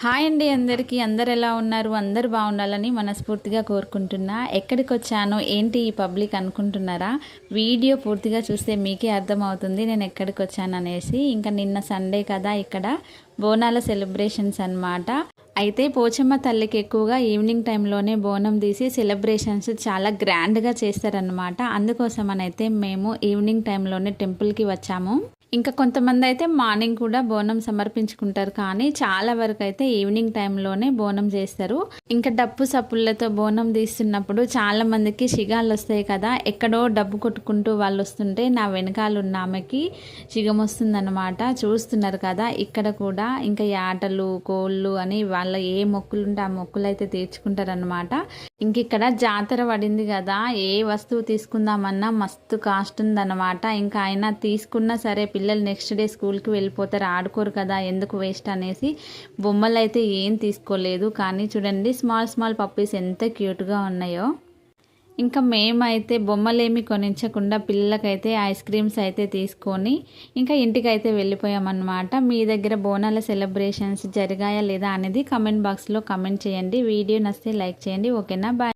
Hi అండి అందరికీ. అందరు ఎలా ఉన్నారు? అందరు బాగుండాలని మనస్ఫూర్తిగా కోరుకుంటున్నా. ఎక్కడికి వచ్చానో ఏంటి ఈ పబ్లిక్ అనుకుంటున్నారా? వీడియో పూర్తిగా చూస్తే మీకే అర్థమవుతుంది నేను ఎక్కడికి వచ్చాను అనేసి. ఇంకా నిన్న సండే కదా, ఇక్కడ బోనాల సెలబ్రేషన్స్ అన్నమాట. అయితే పోచమ్మ తల్లికి ఎక్కువగా ఈవినింగ్ టైంలోనే బోనం తీసి సెలబ్రేషన్స్ చాలా గ్రాండ్గా చేస్తారనమాట. అందుకోసమనైతే మేము ఈవినింగ్ టైంలోనే టెంపుల్కి వచ్చాము. ఇంకా కొంతమంది అయితే మార్నింగ్ కూడా బోనం సమర్పించుకుంటారు, కానీ చాలా వరకు అయితే ఈవినింగ్ టైంలోనే బోనం చేస్తారు. ఇంకా డప్పు సప్పుళ్ళతో బోనం తీస్తున్నప్పుడు చాలా మందికి షిగాలు వస్తాయి కదా. ఎక్కడో డబ్బు కొట్టుకుంటూ వాళ్ళు వస్తుంటే నా వెనకాల ఉన్న ఆమెకి షిగం వస్తుందన్నమాట. చూస్తున్నారు కదా, ఇక్కడ కూడా ఇంకా యాటలు కోళ్ళు అని వాళ్ళ ఏ మొక్కులు ఉంటే ఆ మొక్కులు అయితే తీర్చుకుంటారనమాట. ఇంక ఇక్కడ జాతర పడింది కదా, ఏ వస్తువు తీసుకుందామన్నా మస్తు కాస్ట్ ఉందన్నమాట. ఇంకా ఆయన తీసుకున్నా సరే పిల్లలు నెక్స్ట్ డే స్కూల్కి వెళ్ళిపోతారు, ఆడుకోరు కదా, ఎందుకు వేస్ట్ అనేసి బొమ్మలు అయితే ఏం తీసుకోలేదు. కానీ చూడండి స్మాల్ స్మాల్ పప్పీస్ ఎంత క్యూట్గా ఉన్నాయో. ఇంకా మేమైతే బొమ్మలేమి కొనించకుండా పిల్లలకైతే ఐస్ క్రీమ్స్ అయితే తీసుకొని ఇంకా ఇంటికైతే వెళ్ళిపోయామన్నమాట. మీ దగ్గర బోనాల సెలబ్రేషన్స్ జరిగాయా లేదా అనేది కమెంట్ బాక్స్లో కమెంట్ చేయండి. వీడియో నచ్చితే లైక్ చేయండి. ఓకేనా, బాయ్.